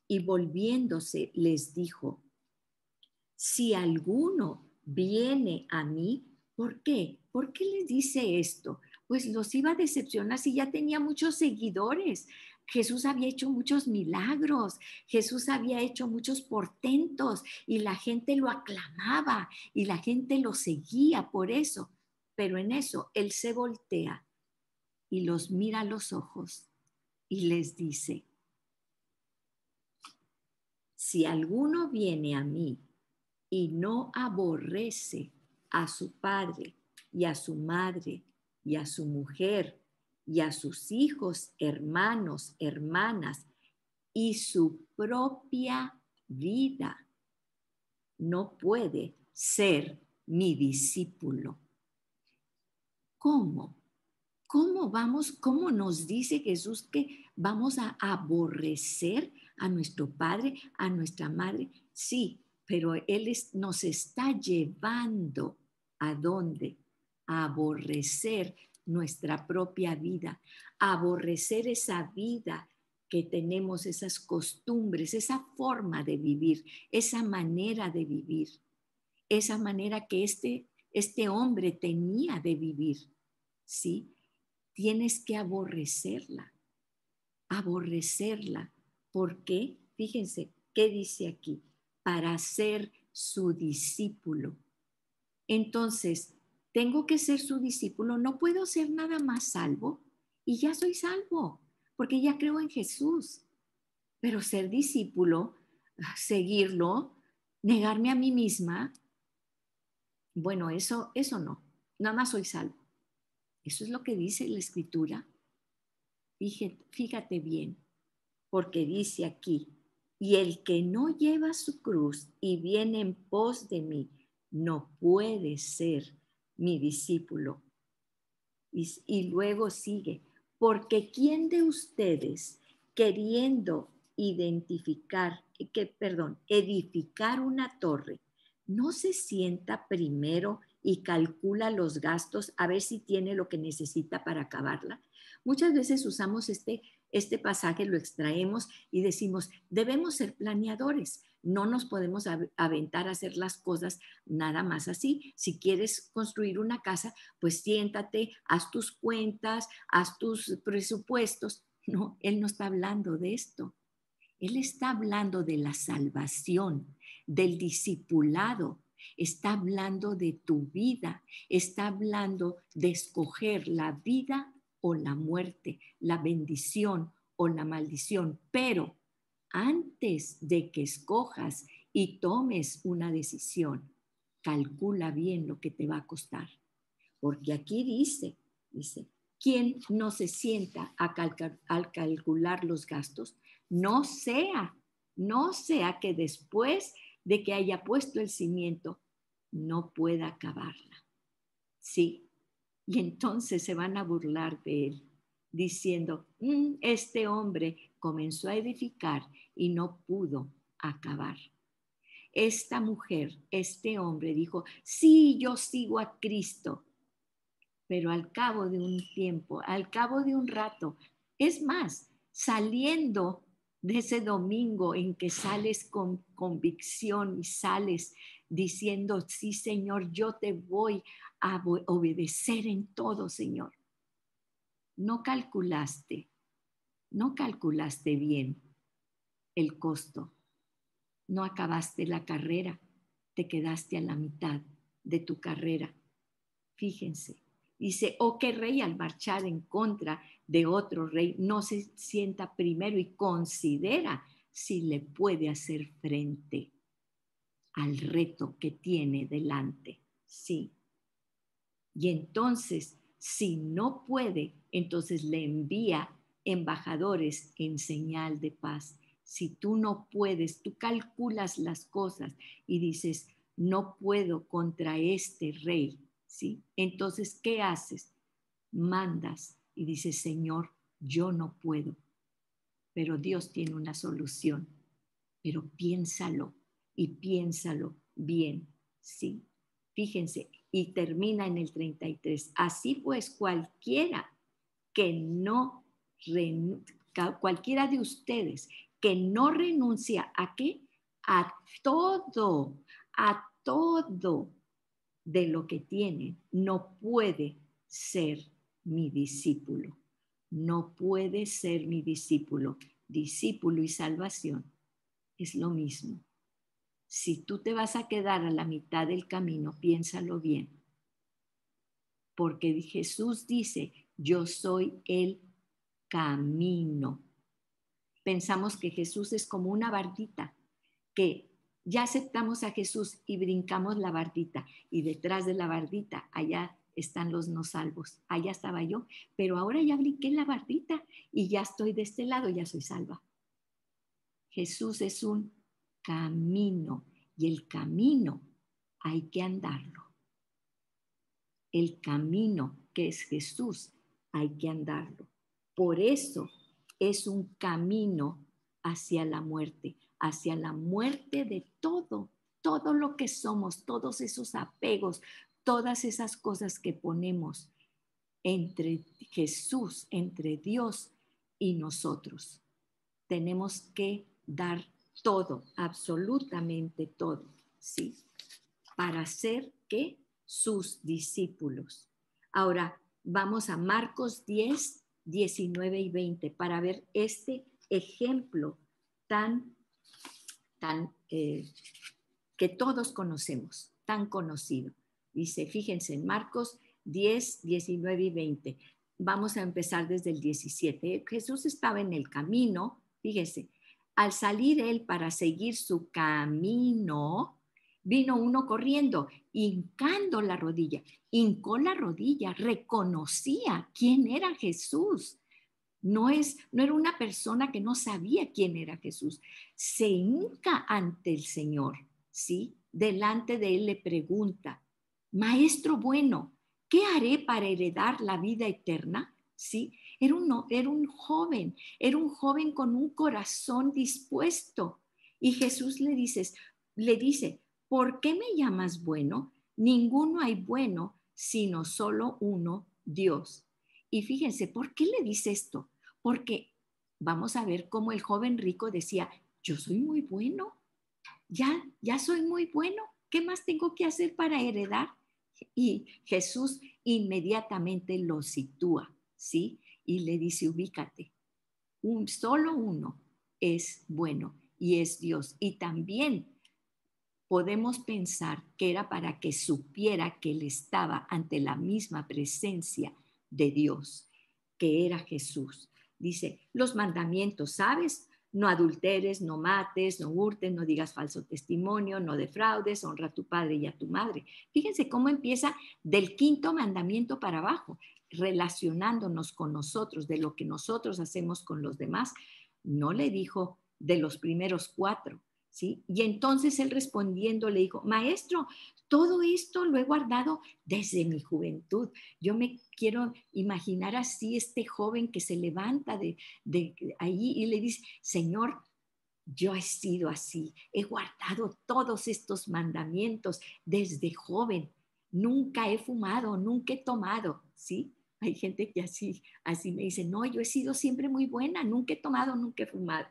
Y volviéndose les dijo, si alguno viene a mí, ¿por qué? ¿Por qué les dice esto? Pues los iba a decepcionar si ya tenía muchos seguidores. Jesús había hecho muchos milagros, Jesús había hecho muchos portentos y la gente lo aclamaba y la gente lo seguía por eso. Pero en eso él se voltea y los mira a los ojos y les dice, si alguno viene a mí y no aborrece a su padre y a su madre y a su mujer y a sus hijos, hermanos, hermanas y su propia vida, no puede ser mi discípulo. ¿Cómo? ¿Cómo nos dice Jesús que vamos a aborrecer a nuestro padre, a nuestra madre? Sí, pero Él nos está llevando ¿a dónde? A aborrecer nuestra propia vida, a aborrecer esa vida que tenemos, esas costumbres, esa forma de vivir, esa manera de vivir, esa manera que este hombre tenía de vivir, ¿sí? Tienes que aborrecerla, aborrecerla. ¿Por qué? Fíjense, ¿qué dice aquí? Para ser su discípulo. Entonces, tengo que ser su discípulo, no puedo ser nada más salvo y ya soy salvo, porque ya creo en Jesús. Pero ser discípulo, seguirlo, negarme a mí misma, bueno, eso no, nada más soy salvo. Eso es lo que dice la Escritura. Fíjate bien, porque dice aquí, y el que no lleva su cruz y viene en pos de mí, no puede ser mi discípulo. Y luego sigue, porque ¿quién de ustedes queriendo edificar una torre, no se sienta primero y calcula los gastos a ver si tiene lo que necesita para acabarla? Muchas veces usamos este pasaje, lo extraemos y decimos, debemos ser planeadores, no nos podemos aventar a hacer las cosas nada más así. Si quieres construir una casa, pues siéntate, haz tus cuentas, haz tus presupuestos. No, él no está hablando de esto. Él está hablando de la salvación, del discipulado, está hablando de tu vida, está hablando de escoger la vida o la muerte, la bendición o la maldición. Pero antes de que escojas y tomes una decisión, calcula bien lo que te va a costar. Porque aquí dice, ¿quién no se sienta a calcular los gastos? No sea que después de que haya puesto el cimiento, no pueda acabarla. Sí, y entonces se van a burlar de él. diciendo, este hombre comenzó a edificar y no pudo acabar. Esta mujer, este hombre dijo, sí, yo sigo a Cristo, pero al cabo de un tiempo, al cabo de un rato, es más, saliendo de ese domingo en que sales con convicción y sales diciendo, sí, Señor, yo te voy a obedecer en todo, Señor. No calculaste bien el costo. No acabaste la carrera, te quedaste a la mitad de tu carrera. Fíjense, dice, qué rey al marchar en contra de otro rey no se sienta primero y considera si le puede hacer frente al reto que tiene delante. Sí. Y entonces, si no puede, entonces le envía embajadores en señal de paz. Si tú no puedes, tú calculas las cosas y dices, no puedo contra este rey, ¿sí? Entonces, ¿qué haces? Mandas y dices, Señor, yo no puedo, pero Dios tiene una solución. Pero piénsalo y piénsalo bien, ¿sí? Fíjense, y termina en el 33. Así pues, cualquiera cualquiera de ustedes que no renuncia a qué? A todo de lo que tiene, no puede ser mi discípulo. No puede ser mi discípulo. Discípulo y salvación es lo mismo. Si tú te vas a quedar a la mitad del camino, piénsalo bien. Porque Jesús dice, yo soy el camino. Pensamos que Jesús es como una bardita, que ya aceptamos a Jesús y brincamos la bardita, y detrás de la bardita, allá están los no salvos. Allá estaba yo, pero ahora ya brinqué la bardita y ya estoy de este lado, ya soy salva. Jesús es un camino y el camino hay que andarlo. El camino que es Jesús hay que andarlo. Por eso es un camino hacia la muerte de todo lo que somos, todos esos apegos, todas esas cosas que ponemos entre Jesús, entre Dios y nosotros. Tenemos que dar todo, absolutamente todo, ¿sí? Para ser que sus discípulos. Ahora vamos a Marcos 10, 19 y 20 para ver este ejemplo tan que todos conocemos, tan conocido. Dice, fíjense, en Marcos 10, 19 y 20. Vamos a empezar desde el 17. Jesús estaba en el camino, fíjese, al salir él para seguir su camino, vino uno corriendo, hincó la rodilla, reconocía quién era Jesús. No era una persona que no sabía quién era Jesús. Se hinca ante el Señor, ¿sí? Delante de él le pregunta, Maestro bueno, ¿qué haré para heredar la vida eterna? ¿Sí? Era un joven con un corazón dispuesto. Y Jesús le dice, ¿por qué me llamas bueno? Ninguno hay bueno, sino solo uno, Dios. Y fíjense, ¿por qué le dice esto? Porque vamos a ver cómo el joven rico decía, yo soy muy bueno, ya soy muy bueno, ¿qué más tengo que hacer para heredar? Y Jesús inmediatamente lo sitúa, ¿sí? Y le dice, ubícate, solo uno es bueno y es Dios. Y también podemos pensar que era para que supiera que él estaba ante la misma presencia de Dios, que era Jesús. Dice, los mandamientos, ¿sabes? No adulteres, no mates, no hurtes, no digas falso testimonio, no defraudes, honra a tu padre y a tu madre. Fíjense cómo empieza del quinto mandamiento para abajo, relacionándonos con nosotros, de lo que nosotros hacemos con los demás. No le dijo de los primeros 4, ¿sí? Y entonces él respondiendo le dijo, maestro, todo esto lo he guardado desde mi juventud. Yo me quiero imaginar así este joven que se levanta de ahí y le dice, Señor, yo he sido así, he guardado todos estos mandamientos desde joven, nunca he fumado, nunca he tomado, ¿sí? Hay gente que así me dice, no, yo he sido siempre muy buena, nunca he tomado, nunca he fumado.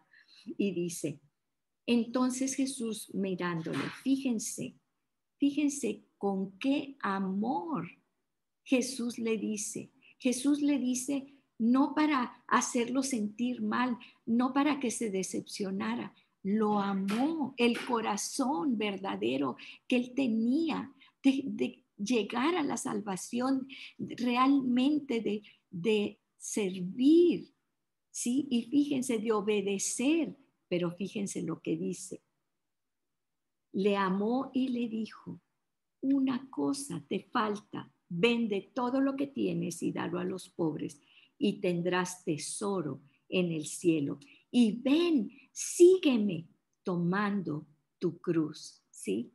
Y dice, entonces Jesús mirándole, fíjense con qué amor Jesús le dice no para hacerlo sentir mal, no para que se decepcionara, lo amó, el corazón verdadero que él tenía de llegar a la salvación, realmente de servir, ¿sí? Y fíjense, de obedecer, pero fíjense lo que dice. Le amó y le dijo, una cosa te falta, vende todo lo que tienes y dalo a los pobres y tendrás tesoro en el cielo. Y ven, sígueme tomando tu cruz, ¿sí?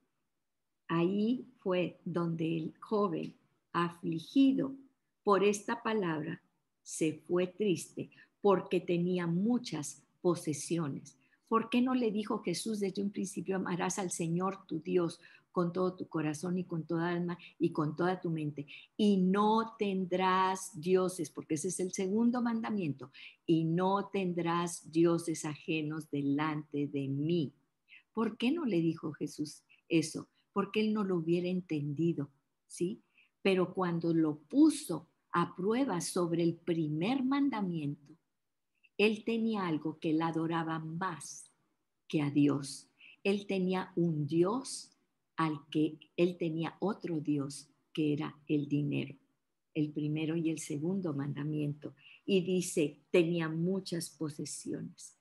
Ahí fue donde el joven, afligido por esta palabra, se fue triste porque tenía muchas posesiones. ¿Por qué no le dijo Jesús desde un principio, amarás al Señor tu Dios con todo tu corazón y con toda alma y con toda tu mente? Y no tendrás dioses, porque ese es el segundo mandamiento, y no tendrás dioses ajenos delante de mí. ¿Por qué no le dijo Jesús eso? Porque él no lo hubiera entendido, ¿sí? Pero cuando lo puso a prueba sobre el primer mandamiento, él tenía algo que él adoraba más que a Dios. Él tenía un Dios al que él tenía otro Dios, que era el dinero, el primero y el segundo mandamiento. Y dice, tenía muchas posesiones.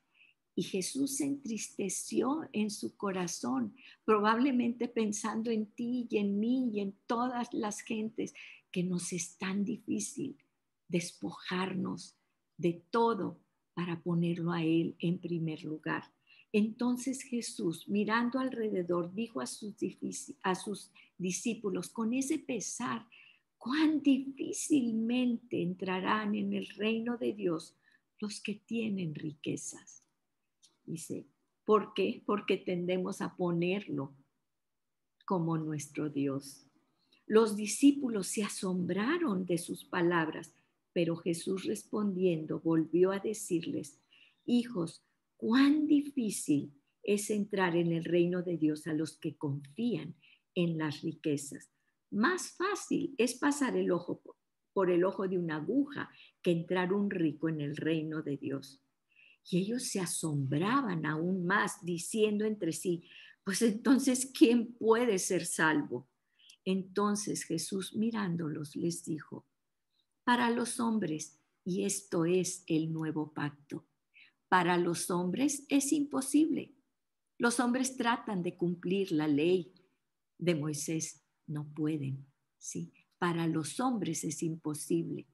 Y Jesús se entristeció en su corazón, probablemente pensando en ti y en mí y en todas las gentes que nos es tan difícil despojarnos de todo para ponerlo a Él en primer lugar. Entonces Jesús, mirando alrededor, dijo a sus discípulos con ese pesar, cuán difícilmente entrarán en el reino de Dios los que tienen riquezas. Dice, ¿por qué? Porque tendemos a ponerlo como nuestro Dios. Los discípulos se asombraron de sus palabras, pero Jesús respondiendo volvió a decirles, hijos, cuán difícil es entrar en el reino de Dios a los que confían en las riquezas. Más fácil es pasar el ojo por el ojo de una aguja que entrar un rico en el reino de Dios. Y ellos se asombraban aún más, diciendo entre sí, pues entonces, ¿quién puede ser salvo? Entonces Jesús mirándolos les dijo, para los hombres, y esto es el nuevo pacto, para los hombres es imposible. Los hombres tratan de cumplir la ley de Moisés, no pueden, ¿sí? Para los hombres es imposible,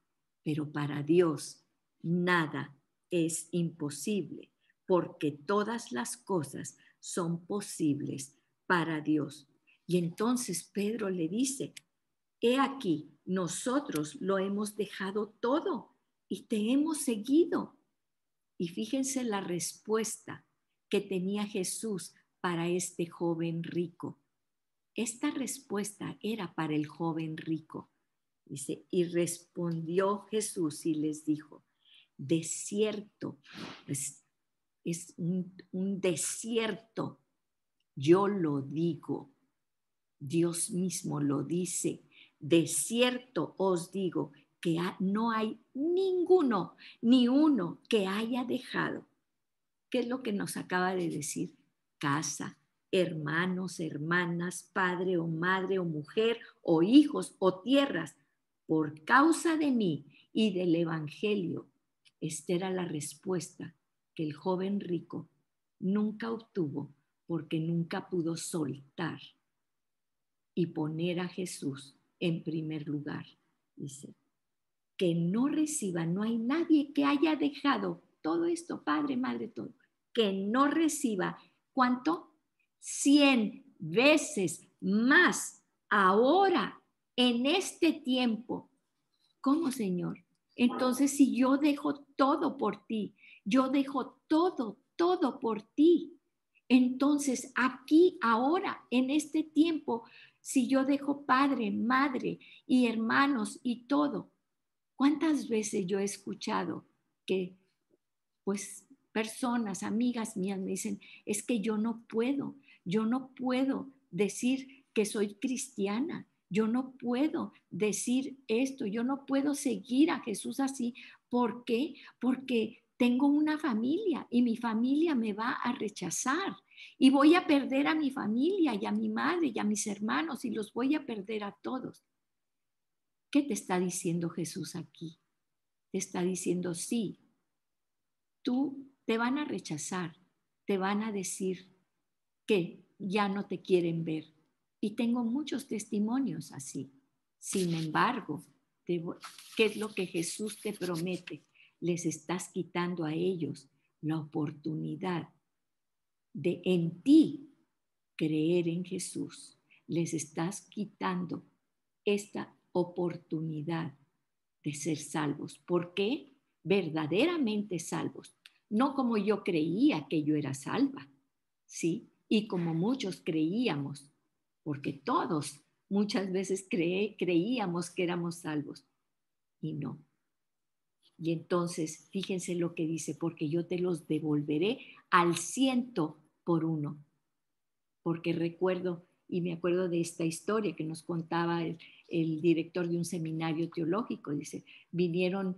pero para Dios nada es imposible, porque todas las cosas son posibles para Dios. Y entonces Pedro le dice, he aquí, nosotros lo hemos dejado todo y te hemos seguido. Y fíjense la respuesta que tenía Jesús para este joven rico. Esta respuesta era para el joven rico. Dice, y respondió Jesús y les dijo, de cierto, es un desierto, yo lo digo, Dios mismo lo dice, de cierto os digo que no hay ninguno, ni uno que haya dejado. ¿Qué es lo que nos acaba de decir? Casa, hermanos, hermanas, padre o madre o mujer o hijos o tierras, por causa de mí y del Evangelio. Esta era la respuesta que el joven rico nunca obtuvo porque nunca pudo soltar y poner a Jesús en primer lugar. Dice, que no reciba, no hay nadie que haya dejado todo esto, padre, madre, todo, que no reciba, ¿cuánto? 100 veces más ahora, en este tiempo. ¿Cómo, Señor? Entonces, si yo dejo todo por ti, yo dejo todo por ti. Entonces, aquí, ahora, en este tiempo, si yo dejo padre, madre y hermanos y todo, ¿cuántas veces yo he escuchado que, pues, personas, amigas mías me dicen, es que yo no puedo decir que soy cristiana, yo no puedo decir esto, yo no puedo seguir a Jesús así. ¿Por qué? Porque tengo una familia y mi familia me va a rechazar y voy a perder a mi familia y a mi madre y a mis hermanos y los voy a perder a todos. ¿Qué te está diciendo Jesús aquí? Te está diciendo, sí, tú te van a rechazar, te van a decir que ya no te quieren ver. Y tengo muchos testimonios así. Sin embargo, ¿qué es lo que Jesús te promete? Les estás quitando a ellos la oportunidad de en ti creer en Jesús. Les estás quitando esta oportunidad de ser salvos. ¿Por qué? Verdaderamente salvos. No como yo creía que yo era salva, ¿sí? Y como muchos creíamos, porque todos muchas veces creíamos que éramos salvos y no. Y entonces, fíjense lo que dice, porque yo te los devolveré al 100 por 1. Porque recuerdo y me acuerdo de esta historia que nos contaba el director de un seminario teológico. Dice, vinieron,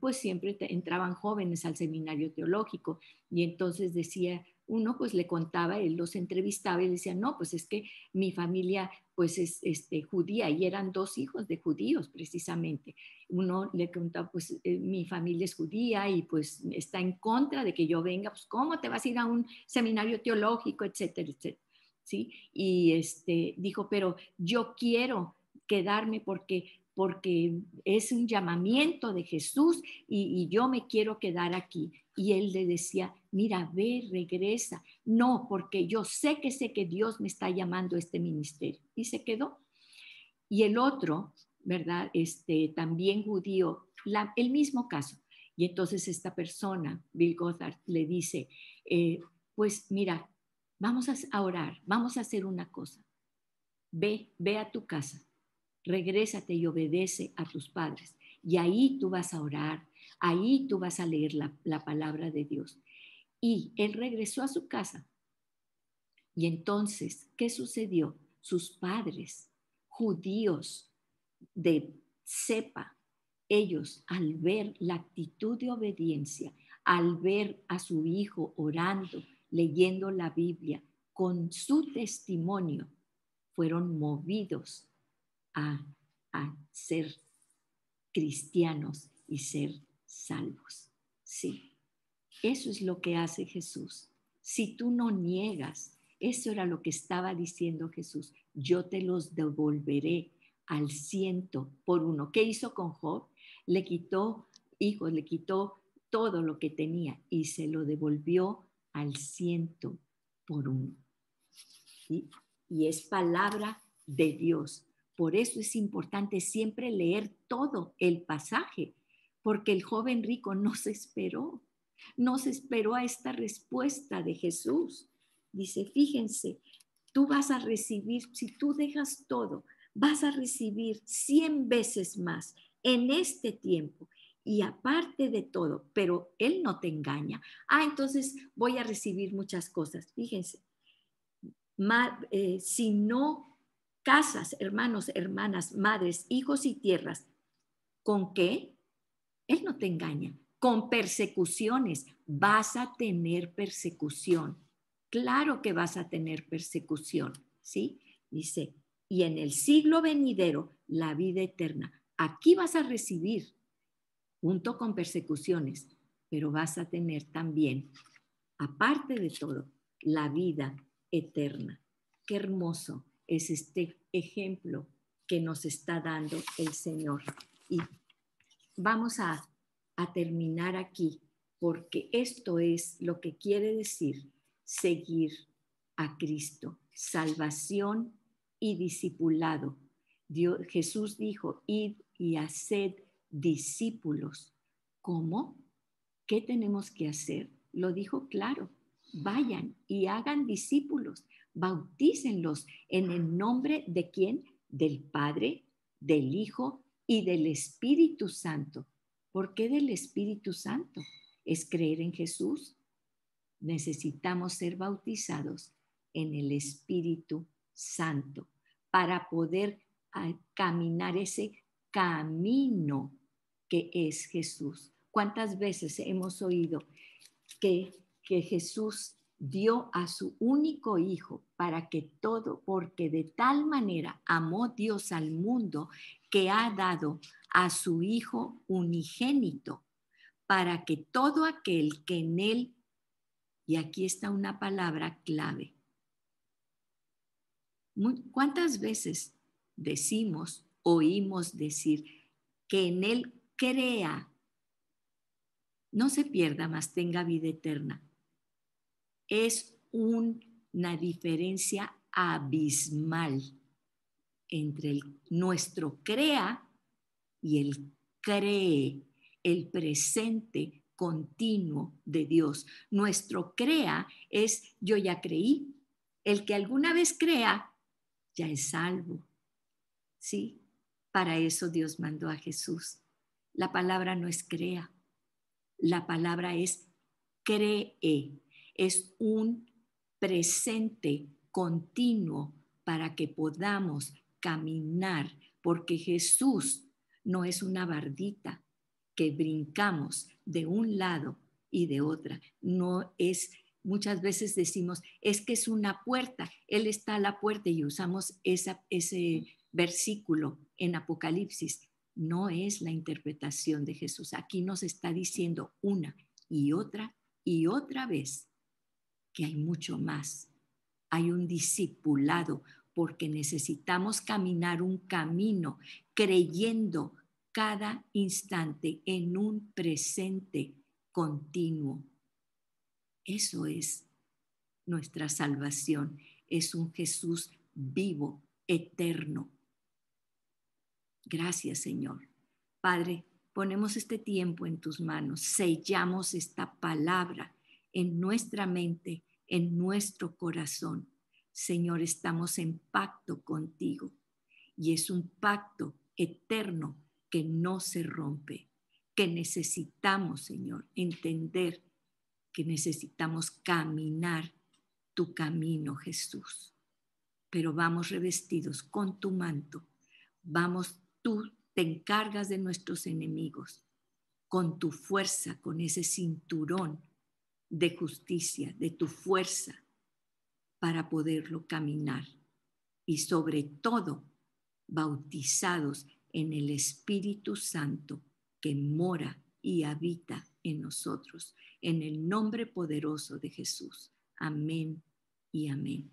pues siempre entraban jóvenes al seminario teológico y entonces decía, uno pues le contaba, él los entrevistaba y decía, no, pues es que mi familia pues es judía y eran 2 hijos de judíos precisamente. Uno le contaba, pues mi familia es judía y pues está en contra de que yo venga, pues ¿cómo te vas a ir a un seminario teológico, etcétera, etcétera? ¿Sí? Y dijo, pero yo quiero quedarme porque es un llamamiento de Jesús y yo me quiero quedar aquí. Y él le decía, mira, ve, regresa. No, porque yo sé que Dios me está llamando a este ministerio. Y se quedó. Y el otro, ¿verdad? También judío, el mismo caso. Y entonces esta persona, Bill Gothard, le dice, pues mira, vamos a orar, vamos a hacer una cosa. Ve a tu casa, regrésate y obedece a tus padres. Y ahí tú vas a orar, ahí tú vas a leer la palabra de Dios. Y él regresó a su casa. Y entonces, ¿qué sucedió? Sus padres, judíos de cepa, ellos al ver la actitud de obediencia, al ver a su hijo orando, leyendo la Biblia, con su testimonio, fueron movidos a, a ser cristianos y ser salvos. Sí, eso es lo que hace Jesús. Si tú no niegas, eso era lo que estaba diciendo Jesús, yo te los devolveré al 100 por 1. ¿Qué hizo con Job? Le quitó hijos, le quitó todo lo que tenía y se lo devolvió al 100 por 1. ¿Sí? Y es palabra de Dios. Por eso es importante siempre leer todo el pasaje, porque el joven rico no se esperó a esta respuesta de Jesús. Dice, fíjense, tú vas a recibir, si tú dejas todo, vas a recibir 100 veces más en este tiempo. Y aparte de todo, pero Él no te engaña. Entonces voy a recibir muchas cosas. Fíjense, si no casas, hermanos, hermanas, madres, hijos y tierras, ¿con qué? Él no te engaña. Con persecuciones. Vas a tener persecución. Claro que vas a tener persecución, ¿sí? Dice, y en el siglo venidero, la vida eterna. Aquí vas a recibir, junto con persecuciones, pero vas a tener también, aparte de todo, la vida eterna. Qué hermoso es este ejemplo que nos está dando el Señor. Y vamos a terminar aquí, porque esto es lo que quiere decir seguir a Cristo, salvación y discipulado. Jesús dijo, id y haced discípulos. ¿Cómo? ¿Qué tenemos que hacer? Lo dijo claro. Vayan y hagan discípulos, bautícenlos en el nombre de quién? Del Padre, del Hijo y del Espíritu Santo. ¿Por qué del Espíritu Santo? Es creer en Jesús. Necesitamos ser bautizados en el Espíritu Santo para poder caminar ese camino que es Jesús. ¿Cuántas veces hemos oído que Jesús dio a su único hijo para que todo, porque de tal manera amó Dios al mundo que ha dado a su hijo unigénito para que todo aquel que en él, y aquí está una palabra clave, ¿cuántas veces decimos, oímos decir que en él crea, no se pierda, mas tenga vida eterna? Es una diferencia abismal entre nuestro crea y el cree, el presente continuo de Dios. Nuestro crea es yo ya creí. El que alguna vez crea ya es salvo. ¿Sí? Para eso Dios mandó a Jesús. La palabra no es crea, la palabra es cree. Es un presente continuo para que podamos caminar, porque Jesús no es una bardita que brincamos de un lado y de otra. No es, muchas veces decimos, es que es una puerta, Él está a la puerta y usamos ese versículo en Apocalipsis. No es la interpretación de Jesús. Aquí nos está diciendo una y otra vez que hay mucho más. Hay un discipulado porque necesitamos caminar un camino creyendo cada instante en un presente continuo. Eso es nuestra salvación. Es un Jesús vivo, eterno. Gracias, Señor. Padre, ponemos este tiempo en tus manos, sellamos esta palabra en nuestra mente, en nuestro corazón. Señor, estamos en pacto contigo y es un pacto eterno que no se rompe, que necesitamos, Señor, entender que necesitamos caminar tu camino, Jesús. Pero vamos revestidos con tu manto, vamos, tú te encargas de nuestros enemigos con tu fuerza, con ese cinturón de justicia, de tu fuerza para poderlo caminar. Y sobre todo, bautizados en el Espíritu Santo que mora y habita en nosotros. En el nombre poderoso de Jesús. Amén y amén.